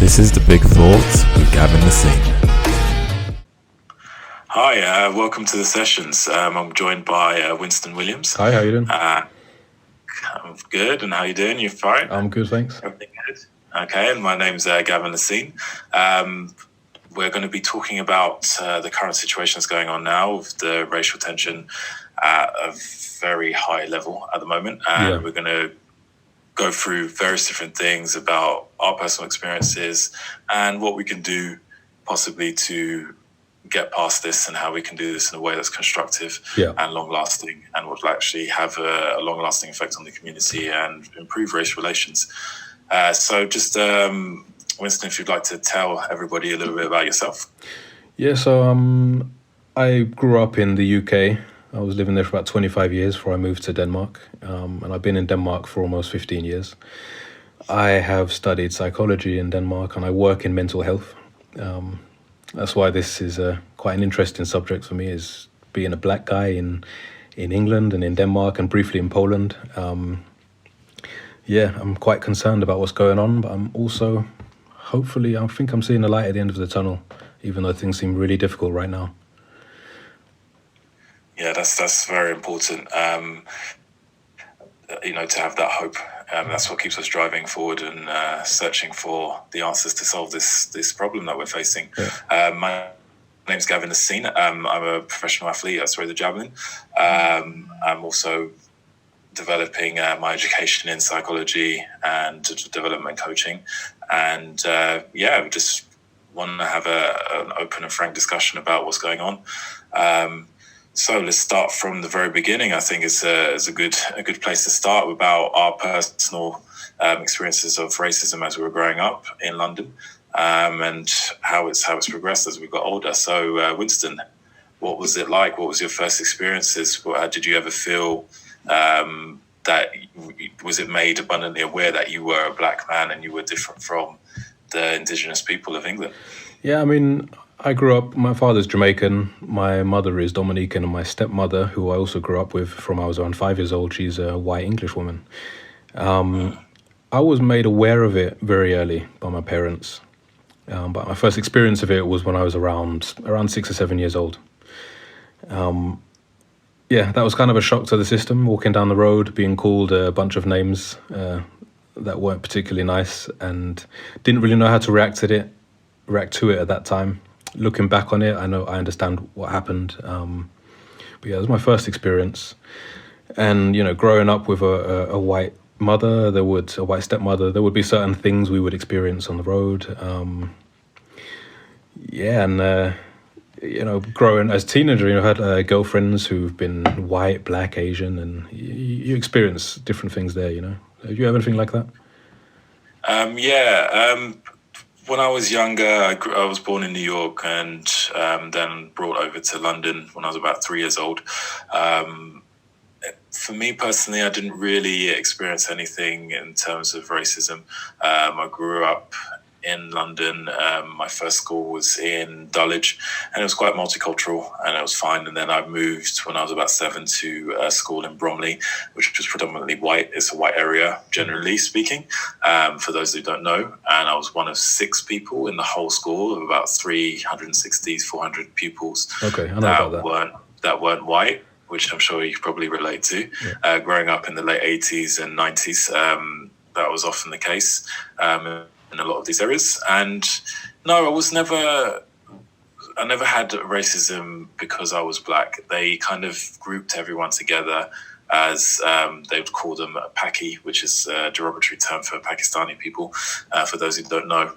This is The Big Thoughts with Gavin the Scene. Hi, welcome to the sessions. I'm joined by Winston Williams. Hi, how you doing? I'm good, and how you doing? You fine? I'm good, thanks. Everything good? Okay, and my name's Gavin the Scene. We're going to be talking about the current situation that's going on now with the racial tension at a very high level at the moment. And we're going to go through various different things about our personal experiences and what we can do possibly to get past this and how we can do this in a way that's constructive and long-lasting and will actually have a long-lasting effect on the community and improve race relations. So just, Winston, if you'd like to tell everybody a little bit about yourself. Yeah, so I grew up in the UK. I was living there for about 25 years before I moved to Denmark. And I've been in Denmark for almost 15 years. I have studied psychology in Denmark and I work in mental health. That's why this is quite an interesting subject for me, is being a black guy in England and in Denmark and briefly in Poland. I'm quite concerned about what's going on, but I'm also, hopefully, I think I'm seeing the light at the end of the tunnel, even though things seem really difficult right now. Yeah, that's very important, to have that hope. That's what keeps us driving forward and searching for the answers to solve this problem that we're facing. My name's Gavin the Scene. I'm a professional athlete. I throw the javelin. I'm also developing my education in psychology and development coaching. And just want to have an open and frank discussion about what's going on. So let's start from the very beginning. I think it's a good place to start about our personal experiences of racism as we were growing up in London, and how it's progressed as we got older. So Winston, what was it like? What was your first experiences? Did you ever feel was it made abundantly aware that you were a black man and you were different from the indigenous people of England? Yeah, I mean, I grew up, my father's Jamaican, my mother is Dominican, and my stepmother, who I also grew up with from I was around 5 years old, she's a white English woman. I was made aware of it very early by my parents, but my first experience of it was when I was around 6 or 7 years old. That was kind of a shock to the system, walking down the road, being called a bunch of names that weren't particularly nice, and didn't really know how to react to it at that time. Looking back on it, I understand what happened. But it was my first experience. And, growing up with a white mother, a white stepmother, there would be certain things we would experience on the road. Growing as a teenager, I had girlfriends who've been white, black, Asian, and you experience different things there, Have you have anything like that? When I was younger, I was born in New York and then brought over to London when I was about 3 years old. For me personally, I didn't really experience anything in terms of racism. I grew up in London. My first school was in Dulwich, and it was quite multicultural, and it was fine. And then I moved when I was about 7 to a school in Bromley, which was predominantly white. It's a white area, generally speaking, for those who don't know. And I was one of 6 people in the whole school of about 360, 400 pupils. Okay, I know about that. That weren't white, which I'm sure you probably relate to. Yeah. Growing up in the late 80s and 90s, that was often the case. In a lot of these areas. And no, I never had racism because I was black. They kind of grouped everyone together as they would call them a Paki, which is a derogatory term for Pakistani people, for those who don't know.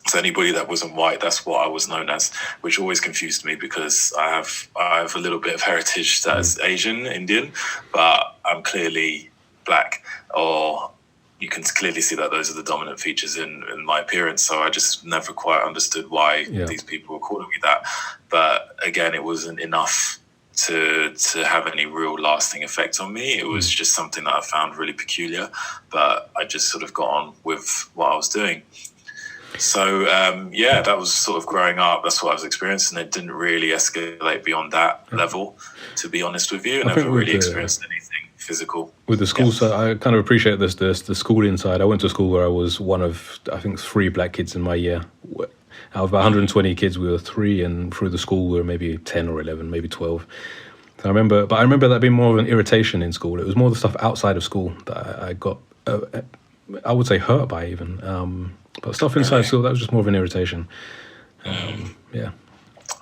So anybody that wasn't white, that's what I was known as, which always confused me because I have a little bit of heritage that's Asian, Indian, but I'm clearly black, or you can clearly see that those are the dominant features in my appearance. So I just never quite understood why these people were calling me that. But again, it wasn't enough to have any real lasting effect on me. It was just something that I found really peculiar, but I just sort of got on with what I was doing. So, that was sort of growing up. That's what I was experiencing. It didn't really escalate beyond that level, to be honest with you. I never really experienced anything physical. With the school side, I kind of appreciate this. The schooling side. I went to school where I was one of, I think, 3 black kids in my year. Out of about 120 kids, we were 3, and through the school we were maybe 10 or 11, maybe 12. So I remember that being more of an irritation in school. It was more the stuff outside of school that I got, I would say, hurt by even. But stuff inside school, that was just more of an irritation. Yeah.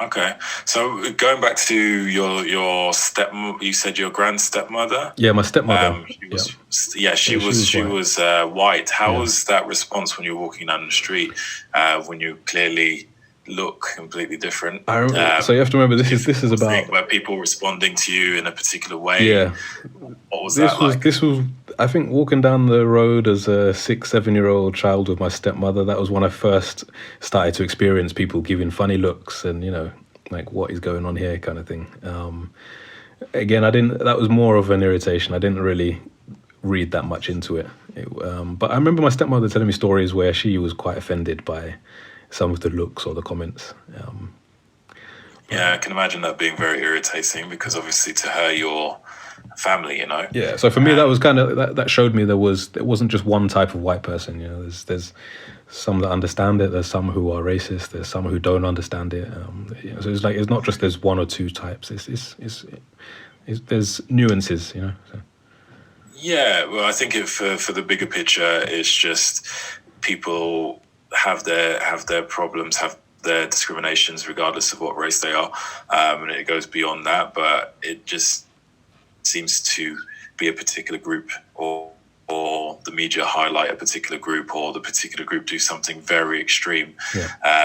Okay, so going back to your you said your grand stepmother. Yeah, my stepmother. She was white. How was that response when you were walking down the street? When you clearly look completely different. So you have to remember this is about where people responding to you in a particular way. Yeah. What was that like? This was, I think, walking down the road as a 6-7-year-old child with my stepmother. That was when I first started to experience people giving funny looks and, like, what is going on here kind of thing. Again, that was more of an irritation. I didn't really read that much into it. But I remember my stepmother telling me stories where she was quite offended by some of the looks or the comments. Yeah, I can imagine that being very irritating because obviously to her, you're family, Yeah, so for me, that was kind of, that showed me there wasn't just one type of white person, there's some that understand it, there's some who are racist, there's some who don't understand it. So it's like, it's not just there's 1 or 2 types, it's there's nuances, So. Yeah, well, I think for the bigger picture, it's just people have their problems, have their discriminations, regardless of what race they are, and it goes beyond that. But it just seems to be a particular group, or the media highlight a particular group, or the particular group do something very extreme,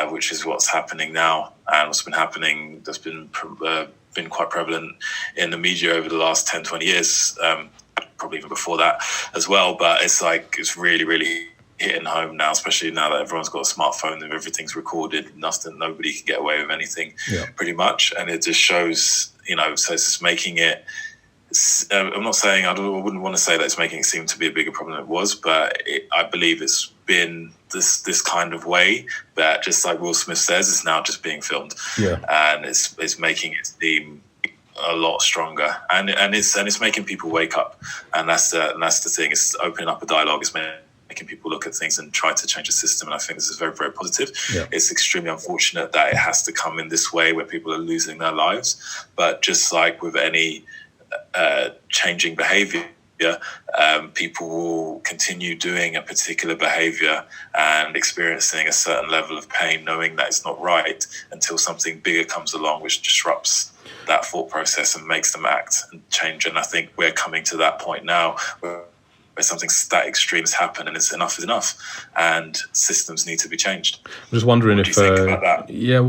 which is what's happening now, and what's been happening. That's been quite prevalent in the media over the last 10, 20 years. Probably even before that as well, but it's like it's really, really hitting home now, especially now that everyone's got a smartphone and everything's recorded. Nobody can get away with anything, pretty much, and it just shows, so it's just making it. I'm not saying I wouldn't want to say that it's making it seem to be a bigger problem than it was, but I believe it's been this kind of way that, just like Will Smith says, it's now just being filmed, and it's making it seem a lot stronger, and it's making people wake up, and that's the thing. It's opening up a dialogue. It's making people look at things and try to change the system, and I think this is very, very positive. It's extremely unfortunate that it has to come in this way where people are losing their lives, but just like with any changing behavior, people will continue doing a particular behavior and experiencing a certain level of pain, knowing that it's not right, until something bigger comes along which disrupts that thought process and makes them act and change. And I think we're coming to that point now where something that extreme has happened, and it's enough is enough, and systems need to be changed. I'm just wondering what do you think about that? Yeah,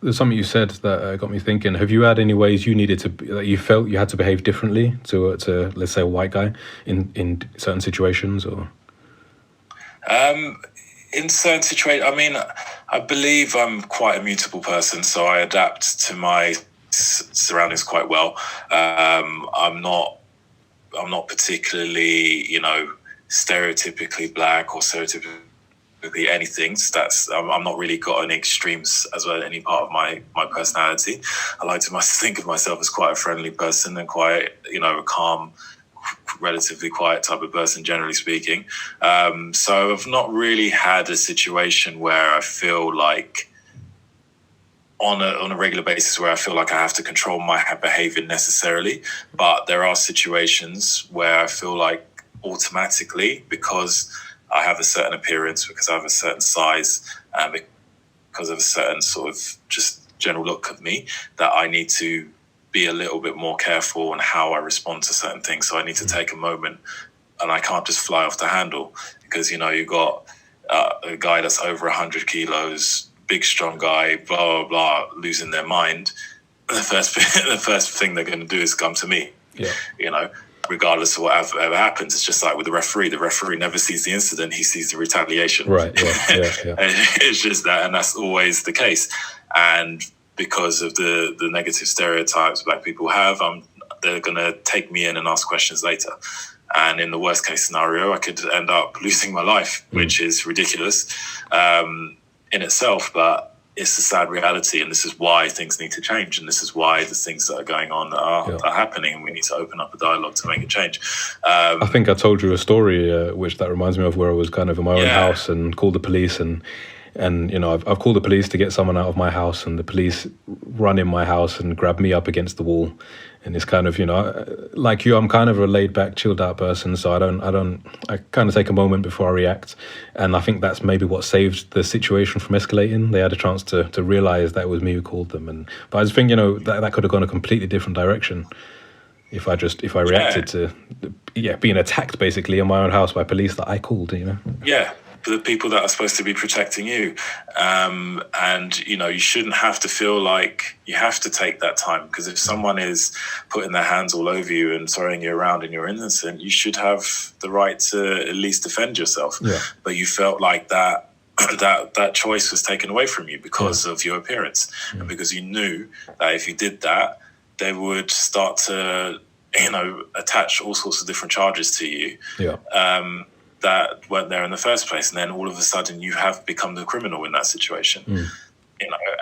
there's something you said that got me thinking. Have you had any ways you needed to, that you felt you had to behave differently to let's say a white guy in certain situations, or? In certain situations, I mean, I believe I'm quite a mutable person, so I adapt to my surroundings quite well. I'm not particularly, stereotypically black or stereotypically anything. I'm not really got any extremes as well, any part of my personality. I like to think of myself as quite a friendly person and quite, a calm, relatively quiet type of person, generally speaking. So I've not really had a situation where I feel like on a regular basis where I feel like I have to control my behavior necessarily, but there are situations where I feel like automatically, because I have a certain appearance, because I have a certain size, because of a certain sort of just general look of me, that I need to be a little bit more careful on how I respond to certain things. So I need to take a moment, and I can't just fly off the handle, because, you've got a guy that's over 100 kilos, big, strong guy, blah, blah, blah, losing their mind. The first thing they're going to do is come to me, regardless of whatever happens. It's just like with the referee. The referee never sees the incident. He sees the retaliation. Right, yeah. And it's just that, and that's always the case. And because of the negative stereotypes black people have, they're going to take me in and ask questions later. And in the worst case scenario, I could end up losing my life, which is ridiculous in itself. But it's a sad reality, and this is why things need to change, and this is why the things that are going on are happening, and we need to open up a dialogue to make it change. I think I told you a story which that reminds me of, where I was kind of in my own house and called the police, and I've called the police to get someone out of my house, and the police run in my house and grab me up against the wall. And it's kind of, like you, I'm kind of a laid back, chilled out person. So I kind of take a moment before I react. And I think that's maybe what saved the situation from escalating. They had a chance to realize that it was me who called them. But I just think, that could have gone a completely different direction if I reacted to being attacked basically in my own house by police that I called, Yeah. The people that are supposed to be protecting you. And, you shouldn't have to feel like you have to take that time, because if someone is putting their hands all over you and throwing you around and you're innocent, you should have the right to at least defend yourself. Yeah. But you felt like that choice was taken away from you because of your appearance, and because you knew that if you did that, they would start to, attach all sorts of different charges to you. Yeah. That weren't there in the first place, and then all of a sudden you have become the criminal in that situation.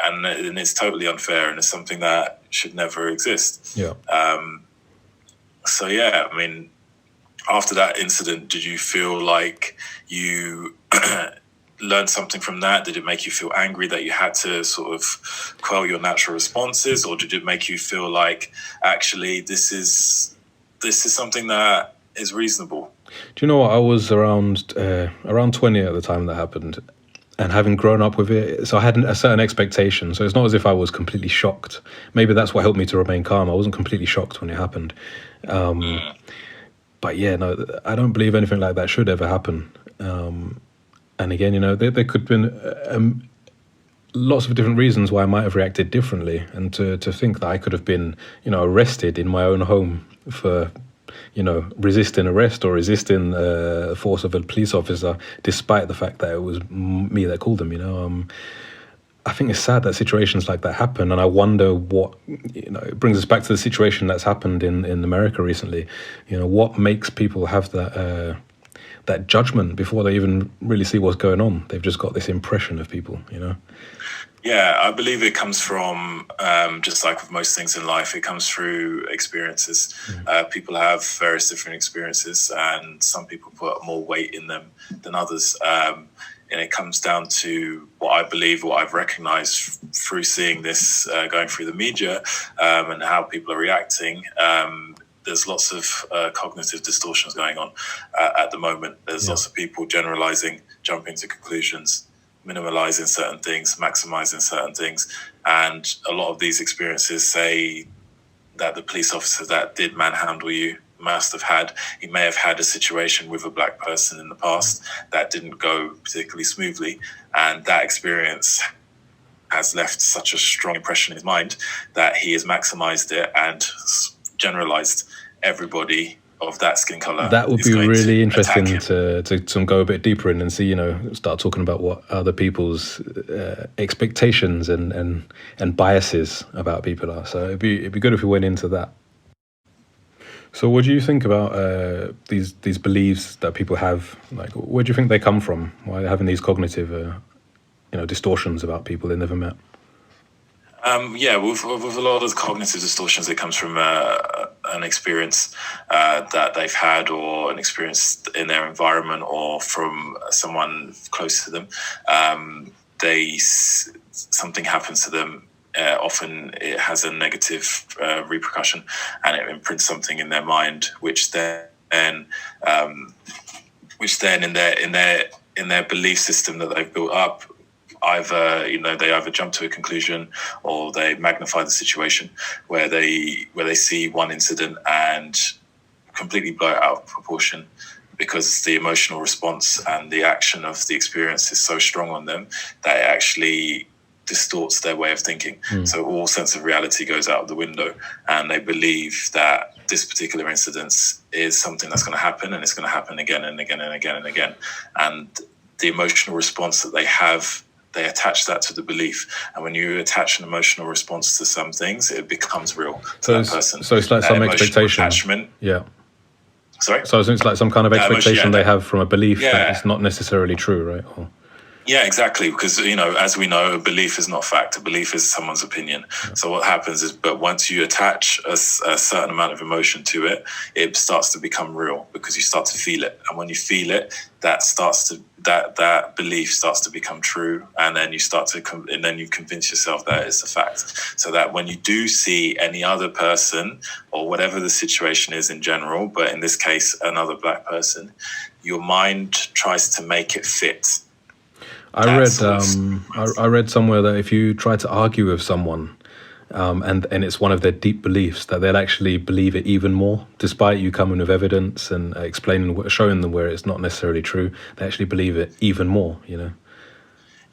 And it's totally unfair, and it's something that should never exist. So after that incident, did you feel like you learned something from that? Did it make you feel angry that you had to sort of quell your natural responses, or did it make you feel like actually this is something that is reasonable? Do you know what? I was around 20 at the time that happened, and having grown up with it, so I had a certain expectation. So it's not as if I was completely shocked. Maybe that's what helped me to remain calm. I wasn't completely shocked when it happened. But yeah, no, I don't believe anything like that should ever happen. And again, there could have been lots of different reasons why I might have reacted differently, and to think that I could have been, arrested in my own home for resisting arrest or resisting the force of a police officer, despite the fact that it was me that called them. I think it's sad that situations like that happen, and I wonder what, it brings us back to the situation that's happened in America recently. What makes people have that judgment before they even really see what's going on? They've just got this impression of people, Yeah, I believe it comes from, just like with most things in life, it comes through experiences. People have various different experiences, and some people put more weight in them than others. And it comes down to what I believe, what I've recognized through seeing this going through the media, and how people are reacting. There's lots of cognitive distortions going on at the moment. There's lots of people generalizing, jumping to conclusions, minimalizing certain things, maximizing certain things. And a lot of these experiences say that the police officer that did manhandle you he may have had a situation with a black person in the past that didn't go particularly smoothly. And that experience has left such a strong impression in his mind that he has maximized it and generalized everybody of that skin color. That would be really interesting to go a bit deeper in and see, start talking about what other people's expectations and biases about people are. So it'd be good if we went into that. So what do you think about these beliefs that people have? Like, where do you think they come from? Why are they having these cognitive distortions about people they never met? With a lot of the cognitive distortions, it comes from an experience that they've had, or an experience in their environment, or from someone close to them. Something happens to them. Often it has a negative repercussion, and it imprints something in their mind, which then in their belief system that they've built up, they either jump to a conclusion or they magnify the situation, where they see one incident and completely blow it out of proportion, because the emotional response and the action of the experience is so strong on them that it actually distorts their way of thinking. So all sense of reality goes out of the window, and they believe that this particular incident is something that's going to happen, and it's going to happen again and again and again and again. And the emotional response that they have, they attach that to the belief. And when you attach an emotional response to some things, it becomes real to that person. So it's like some expectation. Attachment. Yeah. Sorry? So it's like some kind of expectation they have from a belief that is not necessarily true, right? Yeah, exactly. Because, as we know, a belief is not fact. A belief is someone's opinion. Yeah. So what happens is, but once you attach a certain amount of emotion to it, it starts to become real because you start to feel it. And when you feel it, that belief starts to become true. And then you and then you convince yourself that it's a fact. So that when you do see any other person or whatever the situation is in general, but in this case, another black person, your mind tries to make it fit. I read somewhere that if you try to argue with someone, and it's one of their deep beliefs, that they'll actually believe it even more, despite you coming with evidence and showing them where it's not necessarily true. They actually believe it even more,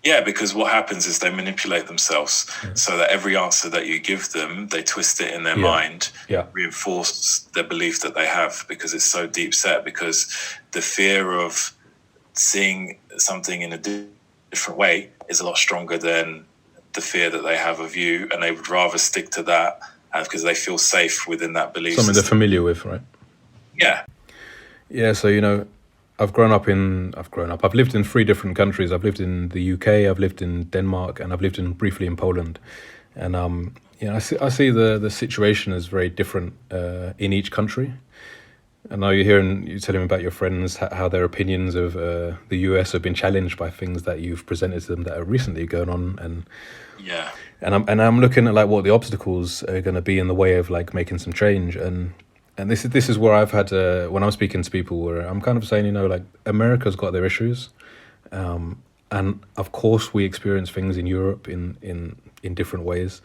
Yeah, because what happens is they manipulate themselves so that every answer that you give them, they twist it in their mind, reinforce the belief that they have because it's so deep set, because the fear of seeing something in a different way is a lot stronger than the fear that they have of you, and they would rather stick to that because they feel safe within that belief something system. They're familiar with, right? Yeah. So I've lived in 3 different countries. I've lived in the UK, I've lived in Denmark, and I've lived briefly in Poland. And I see the situation as very different in each country. And now you're telling me about your friends, how their opinions of the US have been challenged by things that you've presented to them that are recently going on, and I'm looking at like what the obstacles are going to be in the way of like making some change, and this is where I've had when I'm speaking to people where I'm kind of saying, like America's got their issues, and of course we experience things in Europe in different ways.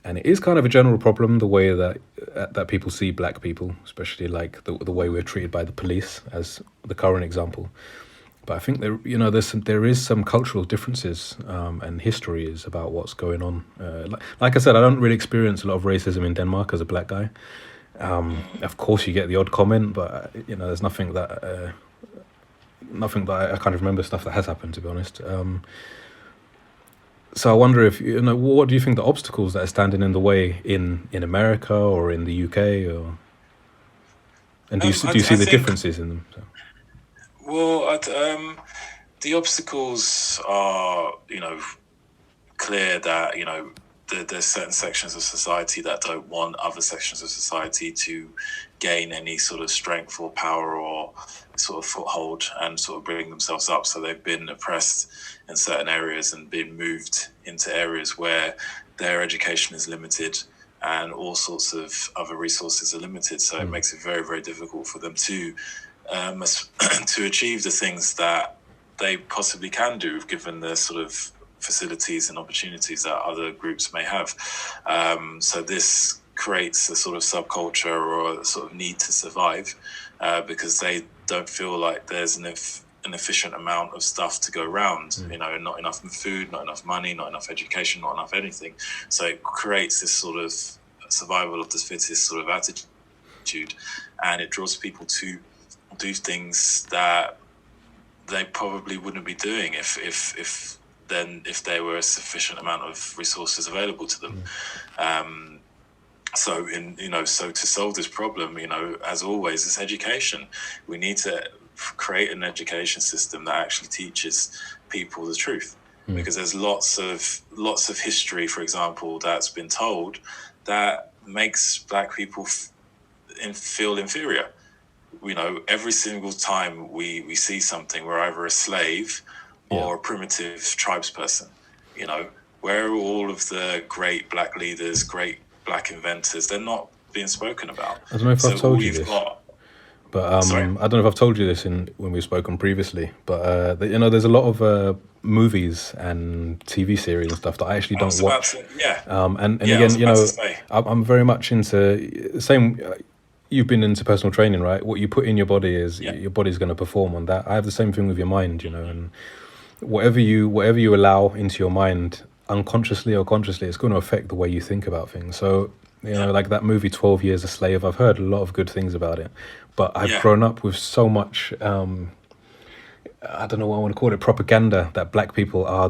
And it is kind of a general problem, the way that people see black people, especially like the way we're treated by the police, as the current example. But I think there is some cultural differences and histories about what's going on. Like I said, I don't really experience a lot of racism in Denmark as a black guy. Of course, you get the odd comment, but there's nothing that I can't remember stuff that has happened, to be honest. So I wonder if, what do you think the obstacles that are standing in the way in America or in the UK, and do you see the differences in them? So. Well, the obstacles are, clear that, there's certain sections of society that don't want other sections of society to gain any sort of strength or power or sort of foothold and sort of bring themselves up. So they've been oppressed in certain areas and been moved into areas where their education is limited and all sorts of other resources are limited. So it makes it very, very difficult for them to to achieve the things that they possibly can do, given the sort of facilities and opportunities that other groups may have. So this creates a sort of subculture or a sort of need to survive because they don't feel like there's an efficient amount of stuff to go around, not enough food, not enough money, not enough education, not enough anything. So it creates this sort of survival of the fittest sort of attitude, and it draws people to do things that they probably wouldn't be doing if there were a sufficient amount of resources available to them. So to solve this problem, as always, it's education. We need to create an education system that actually teaches people the truth, because there's lots of history, for example, that's been told that makes black people feel inferior. Every single time we see something, we're either a slave or a primitive tribes person. Where are all of the great black leaders, great black inventors? They're not being spoken about. I don't know if I've told you this. But I don't know if I've told you this when we've spoken previously. But there's a lot of movies and TV series and stuff that I actually don't watch. I'm very much into the same. You've been into personal training, right? What you put in your body is your body's going to perform on that. I have the same thing with your mind, and whatever you allow into your mind, unconsciously or consciously, it's going to affect the way you think about things. So, like that movie 12 Years a Slave, I've heard a lot of good things about it, but I've grown up with so much, I don't know what I want to call it, propaganda that black people are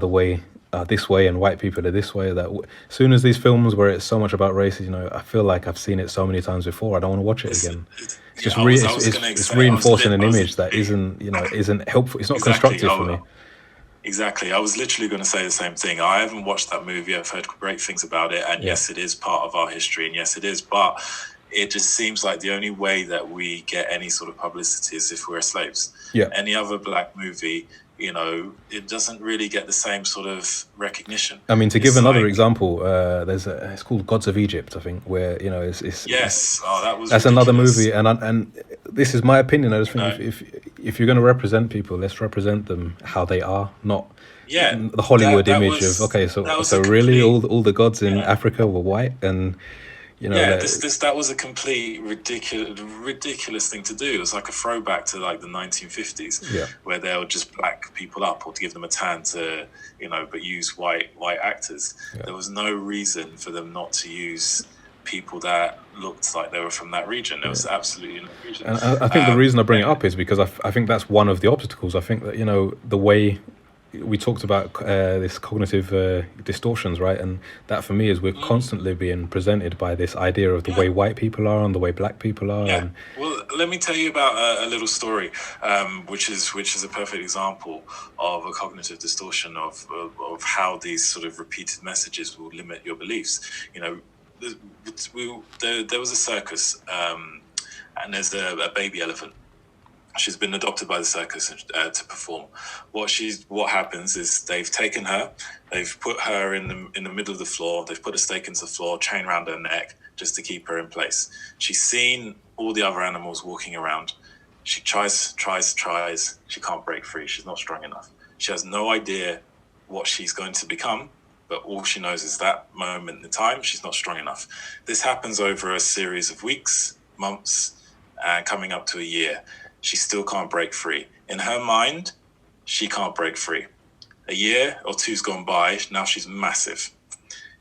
this way and white people are this way, that as soon as these films where it's so much about race, I feel like I've seen it so many times before, I don't want to watch it again. It's just it's reinforcing an image that isn't helpful. It's not constructive for me. Exactly. I was literally going to say the same thing. I haven't watched that movie. I've heard great things about it. And yes, it is part of our history. And yes, it is. But it just seems like the only way that we get any sort of publicity is if we're slaves. Yeah. Any other black movie, you know, it doesn't really get the same sort of recognition. I mean, to give another example, it's called Gods of Egypt, I think, where, you know, it's that's another movie, and this is my opinion. I just think if you're going to represent people, let's represent them how they are, not the Hollywood image of so really all the gods in Africa were white, and you know, that was a complete ridiculous thing to do. It was like a throwback to like the 1950s, where they'll just black people up or to give them a tan to, you know, but use white actors. There was no reason for them not to use people that looked like they were from that region. There was absolutely no reason. And I think the reason I bring it up is because I think that's one of the obstacles. I think that, you know, the way we talked about this cognitive distortions, right? And that for me is we're constantly being presented by this idea of the way white people are and the way black people are. Yeah. Well, let me tell you about a little story, which is a perfect example of a cognitive distortion of how these sort of repeated messages will limit your beliefs. You know, there was a circus, and there's a baby elephant. She's been adopted by the circus to perform. What happens is they've taken her, they've put her in the middle of the floor, they've put a stake into the floor, chain around her neck just to keep her in place. She's seen all the other animals walking around. She tries, she can't break free. She's not strong enough. She has no idea what she's going to become, but all she knows is that moment in time, she's not strong enough. This happens over a series of weeks, months, and coming up to a year. She still can't break free. In her mind, she can't break free. A year or two's gone by, now she's massive.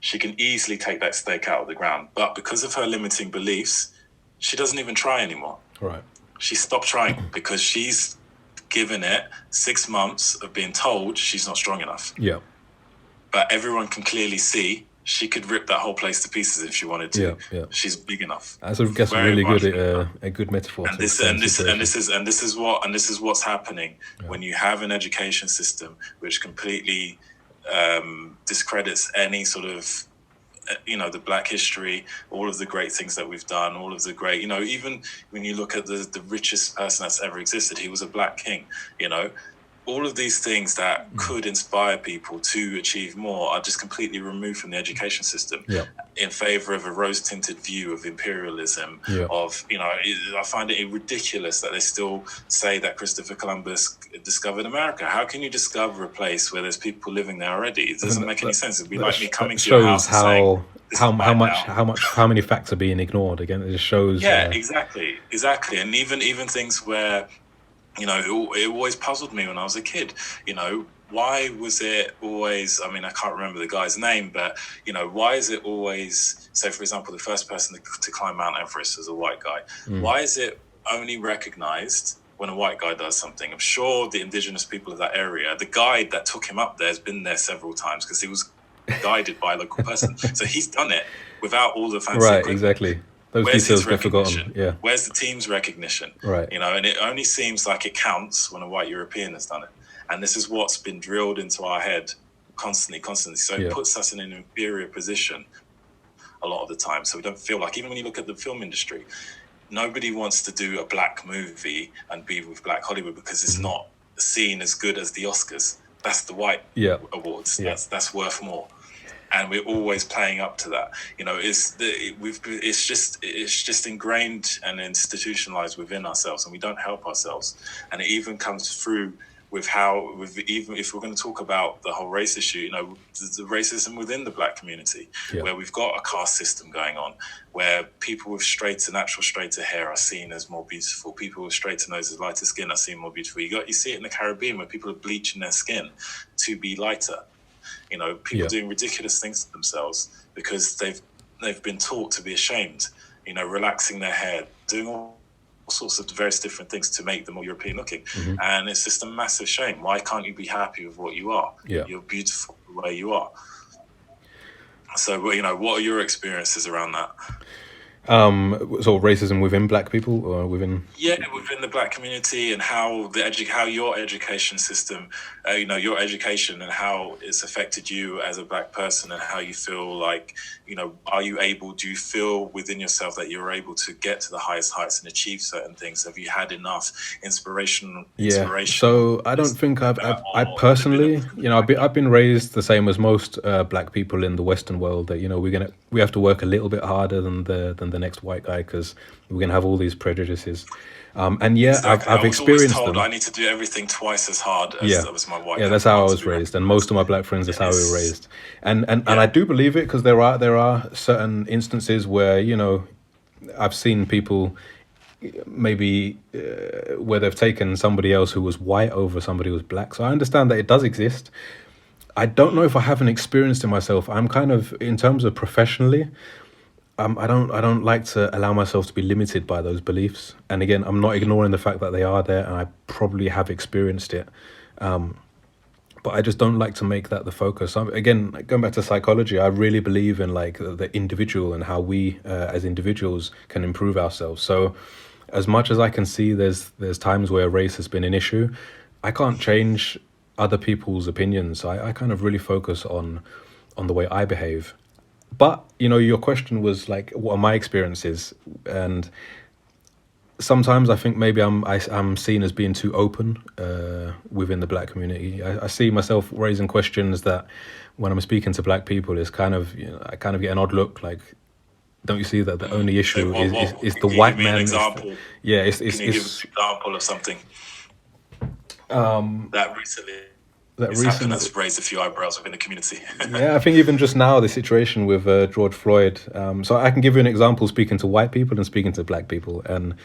She can easily take that stake out of the ground, but because of her limiting beliefs, she doesn't even try anymore. Right. She stopped trying because she's given it 6 months of being told she's not strong enough. Yeah. But everyone can clearly see she could rip that whole place to pieces if she wanted to. Yeah. She's big enough. That's a really good metaphor. And this is what's happening when you have an education system which completely discredits any sort of, you know, the black history, all of the great things that we've done, all of the great, you know, even when you look at the richest person that's ever existed, he was a black king, you know. All of these things that could inspire people to achieve more are just completely removed from the education system in favor of a rose-tinted view of imperialism, of, you know, I find it ridiculous that they still say that Christopher Columbus discovered America. How can you discover a place where there's people living there already? It doesn't make any sense. It'd be like me coming to your house and saying, how many facts are being ignored. Again, it just shows. Yeah, exactly. And even things where, you know, it always puzzled me when I was a kid. You know, why was it always, I mean, I can't remember the guy's name, but, you know, why is it always, say, for example, the first person to climb Mount Everest was a white guy. Why is it only recognized when a white guy does something? I'm sure the indigenous people of that area, the guide that took him up there has been there several times because he was guided by a local person. So he's done it without all the fancy equipment. Exactly. Those details get forgotten. Yeah. Where's the team's recognition? Right. You know, and it only seems like it counts when a white European has done it. And this is what's been drilled into our head constantly. So it puts us in an inferior position a lot of the time. So we don't feel like, even when you look at the film industry, nobody wants to do a black movie and be with Black Hollywood because it's not seen as good as the Oscars. That's the white awards. That's worth more. And we're always playing up to that. You know, it's just ingrained and institutionalized within ourselves, and we don't help ourselves. And it even comes through even if we're going to talk about the whole race issue, you know, the racism within the black community, where we've got a caste system going on, where people with natural straighter hair are seen as more beautiful. People with straighter noses, lighter skin are seen more beautiful. You see it in the Caribbean where people are bleaching their skin to be lighter. You know, people doing ridiculous things to themselves because they've been taught to be ashamed, you know, relaxing their hair, doing all sorts of various different things to make them more European looking. And it's just a massive shame. Why can't you be happy with what you are? You're beautiful the way you are. So, you know, what are your experiences around that? Sort of racism within black people or within. Yeah, within the black community, and how how your education system, your education and how it's affected you as a black person, and how you feel like, do you feel within yourself that you're able to get to the highest heights and achieve certain things? Have you had enough inspiration? So I don't think I personally, I've been raised the same as most black people in the Western world, that we have to work a little bit harder than the next white guy, because we're gonna have all these prejudices. And Exactly. I've I was always experienced told them. I need to do everything twice as hard as my white That's how I counterparts was do. raised, and most of my black friends, that's how we were It's raised. And I do believe it, because there are certain instances where I've seen people maybe where they've taken somebody else who was white over somebody who was black. So I understand that it does exist. I don't know if I haven't experienced it myself. I'm kind of, in terms of professionally, I don't like to allow myself to be limited by those beliefs. And again, I'm not ignoring the fact that they are there, and I probably have experienced it. But I just don't like to make that the focus. Again, going back to psychology, I really believe in like the individual and how we as individuals can improve ourselves. So as much as I can see there's times where race has been an issue, I can't change other people's opinions. I kind of really focus on the way I behave. But your question was like, what are my experiences? And sometimes I think maybe I'm seen as being too open within the black community. I see myself raising questions that, when I'm speaking to black people, is kind of, I kind of get an odd look. Like, don't you see that the only issue is the white Give me an man? example. It's Can you give an example of something that recently that has happened recent. that's raised a few eyebrows within the community? Yeah, I think even just now, the situation with George Floyd. So I can give you an example speaking to white people and speaking to black people. And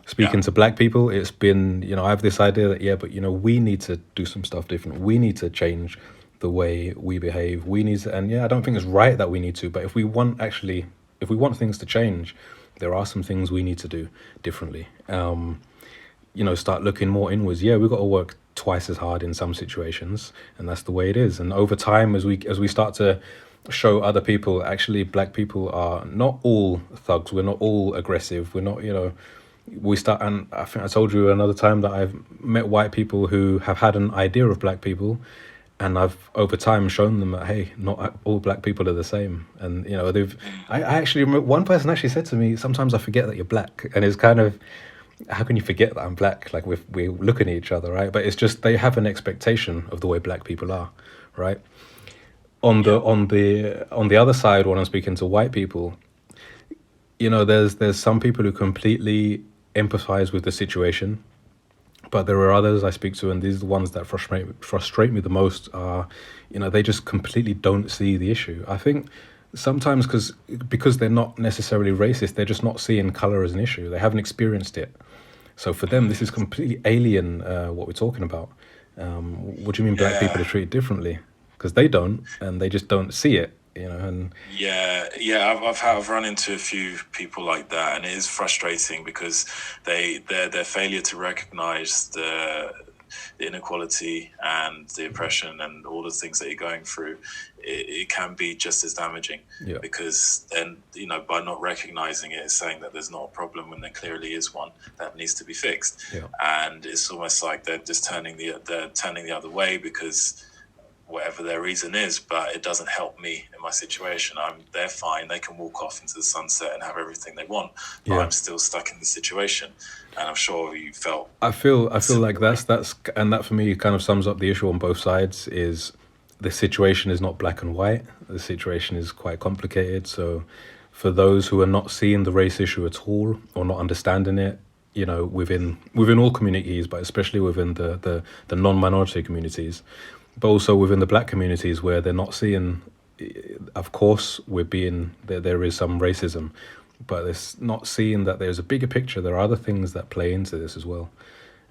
speaking to black people, it's been, I have this idea that, but, we need to do some stuff different. We need to change the way we behave. We need to, and I don't think it's right that we need to, but if we want things to change, there are some things we need to do differently. Start looking more inwards. We've got to work twice as hard in some situations, and that's the way it is. And over time, as we start to show other people, actually black people are not all thugs, we're not all aggressive, we're not, we start. And I think I told you another time that I've met white people who have had an idea of black people, and I've over time shown them that, hey, not all black people are the same. And I actually remember one person actually said to me, sometimes I forget that you're black. And it's kind of, how can you forget that I'm black? Like, we're looking at each other, right? But it's just, they have an expectation of the way black people are, right? On the other side, when I'm speaking to white people, there's some people who completely empathize with the situation, but there are others I speak to, and these are the ones that frustrate me the most. Are, they just completely don't see the issue. I think sometimes because they're not necessarily racist, they're just not seeing color as an issue. They haven't experienced it. So for them, this is completely alien, what we're talking about. What do you mean black people are treated differently? Because they don't, and they just don't see it, and... I've run into a few people like that, and it is frustrating because their failure to recognize the inequality and the oppression and all the things that you're going through, it can be just as damaging. Because then, by not recognizing it, it's saying that there's not a problem when there clearly is one that needs to be fixed. And it's almost like they're just turning the other way because whatever their reason is, but it doesn't help me in my situation. They're fine. They can walk off into the sunset and have everything they want, but I'm still stuck in the situation. And I'm sure you felt. I feel like that's and that for me kind of sums up the issue on both sides. Is the situation is not black and white. The situation is quite complicated. So for those who are not seeing the race issue at all or not understanding it, within all communities, but especially within the non-minority communities, but also within the black communities where they're not seeing, of course, there is some racism, but it's not seeing that there's a bigger picture. There are other things that play into this as well.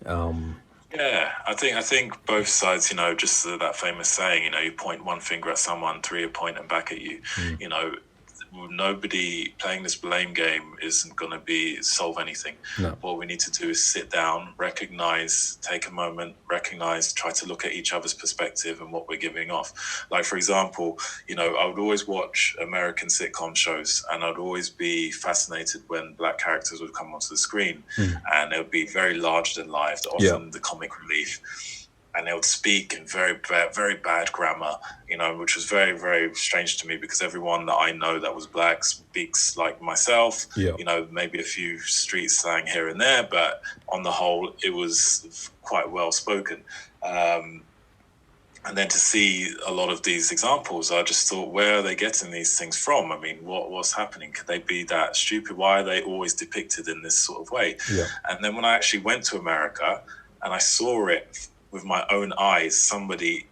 I think both sides, just that famous saying, you point one finger at someone, three are pointing back at you. nobody playing this blame game isn't going to solve anything. No. What we need to do is sit down, recognize, take a moment, recognize, try to look at each other's perspective and what we're giving off. Like, for example, I would always watch American sitcom shows, and I'd always be fascinated when black characters would come onto the screen, and it would be very larger than life, often the comic relief. And they would speak in very bad grammar, which was very, very strange to me, because everyone that I know that was black speaks like myself. Yeah. Maybe a few street slang here and there, but on the whole, it was quite well spoken. And then to see a lot of these examples, I just thought, where are they getting these things from? I mean, what's happening? Could they be that stupid? Why are they always depicted in this sort of way? Yeah. And then when I actually went to America and I saw it with my own eyes, somebody,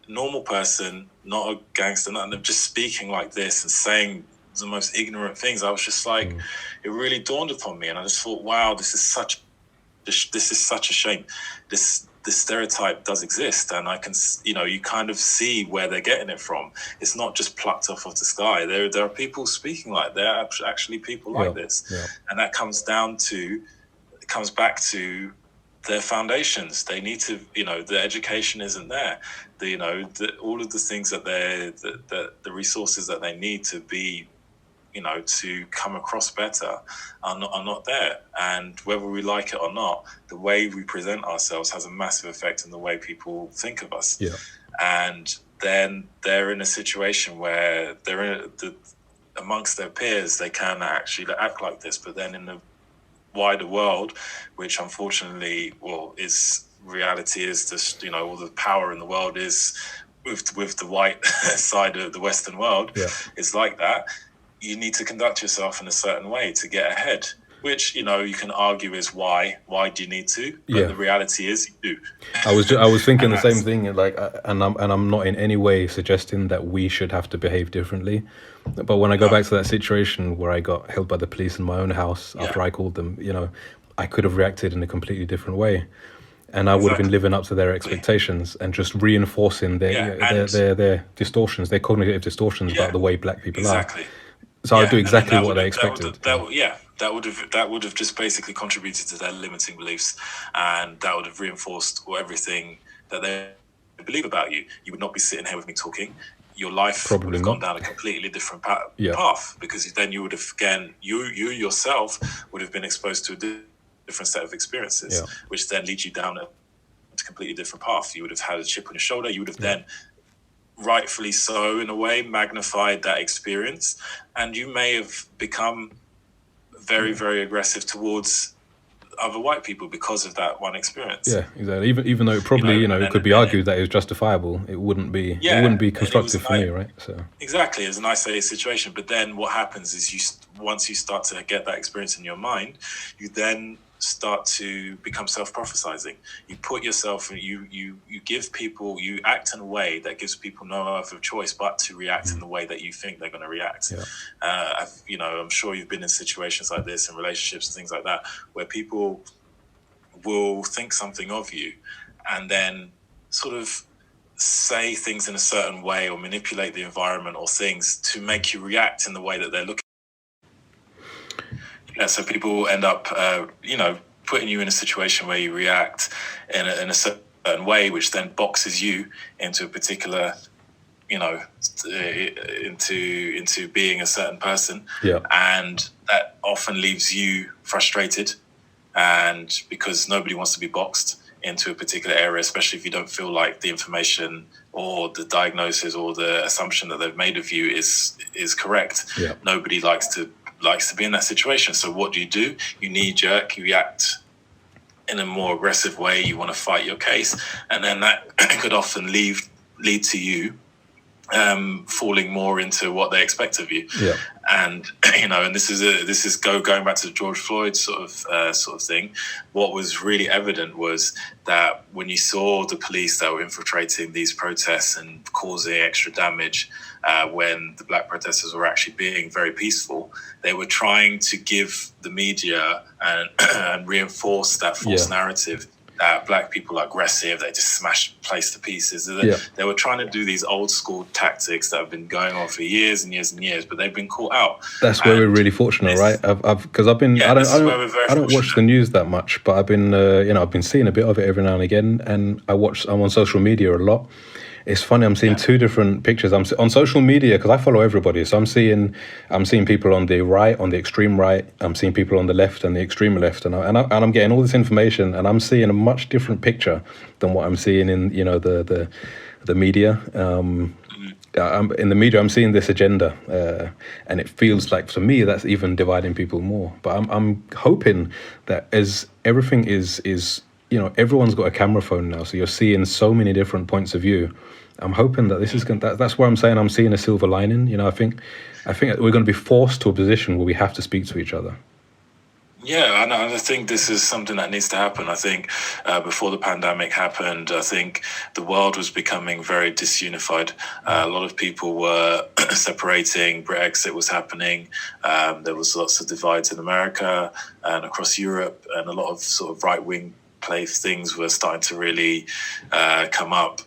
normal person, not a gangster, nothing, just speaking like this and saying the most ignorant things, I was just like, it really dawned upon me, and I just thought, wow, this is such a shame. This stereotype does exist, and I can, you kind of see where they're getting it from. It's not just plucked off of the sky. There are people speaking like, there are actually people like this, and that comes back to their foundations. They need to, the education isn't there. All of the things that the resources that they need to be, to come across better are not there. And whether we like it or not, the way we present ourselves has a massive effect on the way people think of us. Yeah. And then they're in a situation where amongst their peers, they can actually act like this, but then in the wider world, which unfortunately, reality is just, all the power in the world is with the white side of the Western world. It's like that. You need to conduct yourself in a certain way to get ahead, which, you can argue is why do you need to? But the reality is you do. I was thinking the same thing, and I'm not in any way suggesting that we should have to behave differently. But when I go back to that situation where I got held by the police in my own house after I called them, I could have reacted in a completely different way, and I would have been living up to their expectations and just reinforcing their distortions, their cognitive distortions about the way black people are. So I would do exactly what they expected. That would have just basically contributed to their limiting beliefs, and that would have reinforced everything that they believe about you. You would not be sitting here with me talking. Your life would have gone down a completely different path, because then you would have, again, you yourself would have been exposed to a different set of experiences, which then lead you down a completely different path. You would have had a chip on your shoulder. You would have then, rightfully so, in a way, magnified that experience, and you may have become very, very aggressive towards other white people because of that one experience. Yeah, exactly. Even though it probably, it could be argued that it was justifiable, it wouldn't be constructive for me, right? So exactly, it's an isolated situation. But then what happens is once you start to get that experience in your mind, you then start to become self-prophesizing. You put yourself, you give people, you act in a way that gives people no other choice but to react in the way that you think they're going to react. I'm sure you've been in situations like this in relationships and things like that, where people will think something of you and then sort of say things in a certain way or manipulate the environment or things to make you react in the way that they're looking. So people end up, putting you in a situation where you react in a certain way, which then boxes you into a particular, into being a certain person. Yeah. And that often leaves you frustrated, and because nobody wants to be boxed into a particular area, especially if you don't feel like the information or the diagnosis or the assumption that they've made of you is correct. Yeah. Nobody likes to be in that situation. So what do? You knee-jerk, you react in a more aggressive way, you want to fight your case, and then that could often lead to you falling more into what they expect of you. Yeah. And and this is going back to the George Floyd sort of thing. What was really evident was that when you saw the police that were infiltrating these protests and causing extra damage, when the black protesters were actually being very peaceful, they were trying to give the media and reinforce that false narrative black people are aggressive, they just smash the place to pieces. They were trying to do these old school tactics that have been going on for years and years and years, but they've been caught out. That's where we're really fortunate, right? Because I don't watch the news that much, but I've been I've been seeing a bit of it every now and again, and I'm on social media a lot. It's funny, I'm seeing two different pictures. I'm on social media because I follow everybody. So I'm seeing people on the right, on the extreme right. I'm seeing people on the left and the extreme left, and I'm getting all this information, and I'm seeing a much different picture than what I'm seeing in the media. In the media, I'm seeing this agenda, and it feels like, for me, that's even dividing people more. But I'm hoping that as everything is everyone's got a camera phone now, so you're seeing so many different points of view. I'm hoping that this is that's where I'm saying I'm seeing a silver lining. I think we're going to be forced to a position where we have to speak to each other. Yeah, and I think this is something that needs to happen. I think before the pandemic happened, I think the world was becoming very disunified. A lot of people were separating. Brexit was happening. There was lots of divides in America and across Europe, and a lot of sort of right-wing things were starting to really come up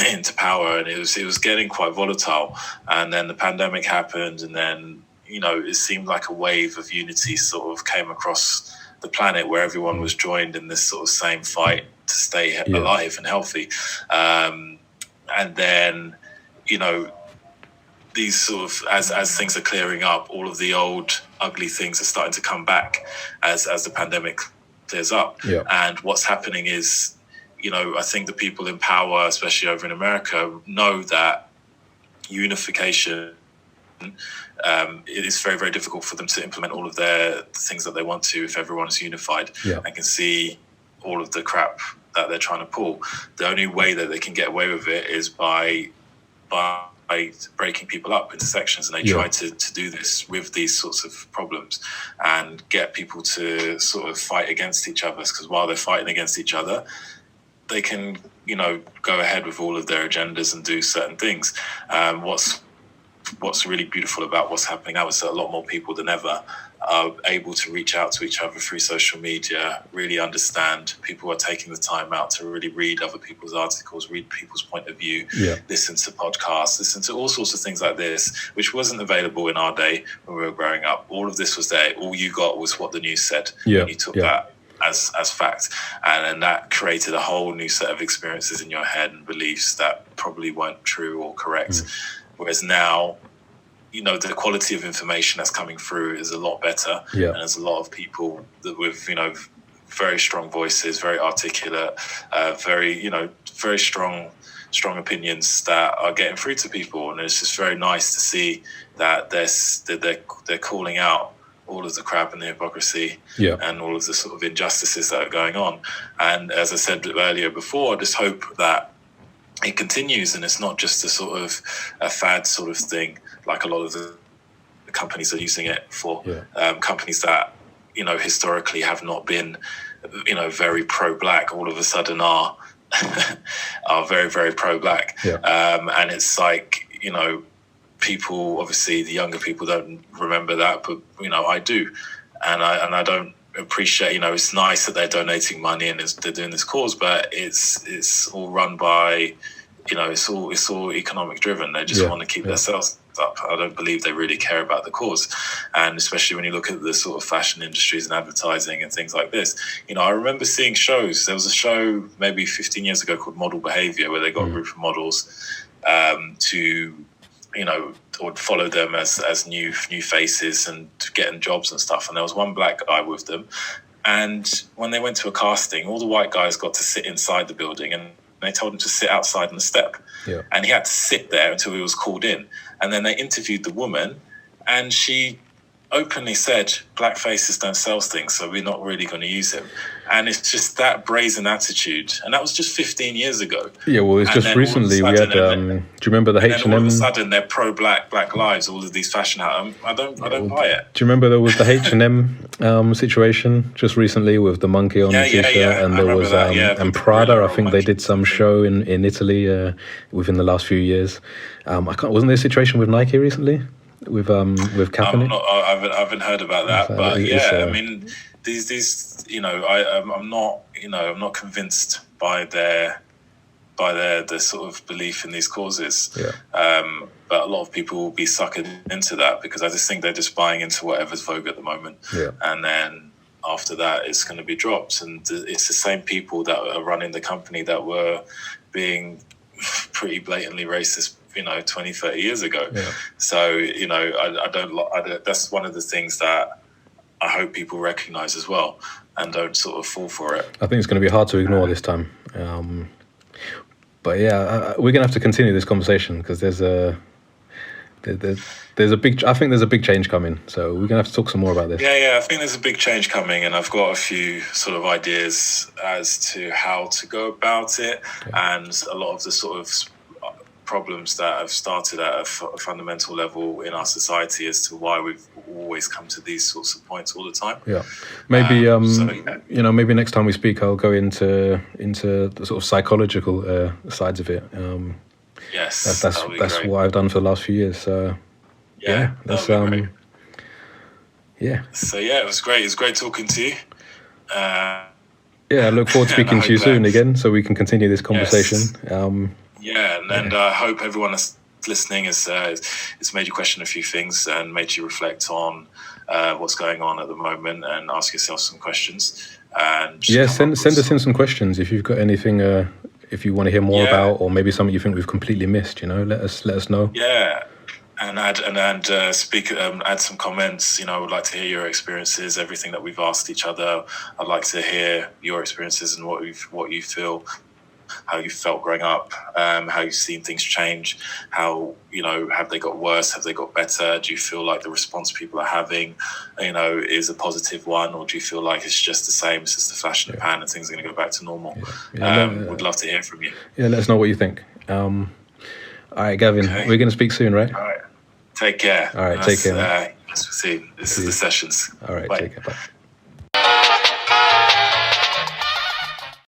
into power, and it was getting quite volatile. And then the pandemic happened, and then it seemed like a wave of unity sort of came across the planet, where everyone was joined in this sort of same fight to stay alive and healthy. And then these sort of as things are clearing up, all of the old ugly things are starting to come back as the pandemic clears up. And what's happening is, I think the people in power, especially over in America, know that unification, it is very, very difficult for them to implement all of the things that they want to if everyone is unified and can see all of the crap that they're trying to pull. The only way that they can get away with it is by breaking people up into sections, and they try to do this with these sorts of problems and get people to sort of fight against each other, because while they're fighting against each other, they can go ahead with all of their agendas and do certain things. What's really beautiful about what's happening now is that a lot more people than ever are able to reach out to each other through social media, really understand. People are taking the time out to really read other people's articles, read people's point of view, listen to podcasts, listen to all sorts of things like this, which wasn't available in our day when we were growing up. All of this was there. All you got was what the news said. And you took that as fact. And then that created a whole new set of experiences in your head and beliefs that probably weren't true or correct. Whereas now, the quality of information that's coming through is a lot better. And there's a lot of people that with, very strong voices, very articulate, very strong opinions that are getting through to people. And it's just very nice to see that they're calling out all of the crap and the hypocrisy and all of the sort of injustices that are going on. And as I said earlier before, I just hope that it continues, and it's not just a sort of a fad sort of thing, like a lot of the companies are using it for. Companies that, historically have not been, very pro-black, all of a sudden are very, very pro-black. And it's like, people, obviously the younger people don't remember that, but, I do. And I don't appreciate, it's nice that they're donating money and they're doing this cause, but it's all run by, it's all economic driven. They just want to keep themselves up. I don't believe they really care about the cause. And especially when you look at the sort of fashion industries and advertising and things like this, I remember seeing shows. There was a show maybe 15 years ago called Model Behavior, where they got a group of models to, or follow them as new faces and getting jobs and stuff. And there was one black guy with them. And when they went to a casting, all the white guys got to sit inside the building, and they told him to sit outside on the step. And he had to sit there until he was called in. And then they interviewed the woman, and she openly said, black faces don't sell things, so we're not really going to use him. And it's just that brazen attitude. And that was just 15 years ago. Well, it's just recently we had, do you remember the H&M? All of a sudden they're pro-black, Black Lives, all of these fashion houses. I don't buy it. Do you remember there was the H&M situation just recently with the monkey on the t-shirt? And there was, and Prada, I think they did some show in Italy within the last few years. Wasn't there a situation with Nike recently? With Kaepernick? I haven't heard about that, but I mean, these, I'm not convinced by their the sort of belief in these causes. But a lot of people will be suckered into that because I just think they're just buying into whatever's vogue at the moment. And then after that, it's going to be dropped. And it's the same people that are running the company that were being pretty blatantly racist, 20, 30 years ago. So, I don't, that's one of the things that I hope people recognize as well and don't sort of fall for it. I think it's going to be hard to ignore this time. But yeah, we're going to have to continue this conversation because there's a big, I think there's a big change coming. So we're going to have to talk some more about this. Yeah, I think there's a big change coming, and I've got a few sort of ideas as to how to go about it, and a lot of the sort of problems that have started at a fundamental level in our society as to why we've always come to these sorts of points all the time. Maybe maybe next time we speak, I'll go into the sort of psychological sides of it. Yes, that's what I've done for the last few years. So that's great. So it was great. It was great talking to you. I look forward to speaking to you soon again, so we can continue this conversation. And I hope everyone that's listening has made you question a few things and made you reflect on what's going on at the moment and ask yourself some questions. And send us in some questions if you've got anything. If you want to hear more about, or maybe something you think we've completely missed, let us know. And add some comments. I would like to hear your experiences, everything that we've asked each other. I'd like to hear your experiences and what you feel, how you felt growing up, how you've seen things change, how, have they got worse, have they got better? Do you feel like the response people are having, is a positive one, or do you feel like it's just the same, it's just a flash in the pan and things are going to go back to normal? Would love to hear from you. Let us know what you think. All right, Gavin, we're going to speak soon, right? All right. Take care. All right, take care. This is the sessions. All right, Bye. Take care. Bye.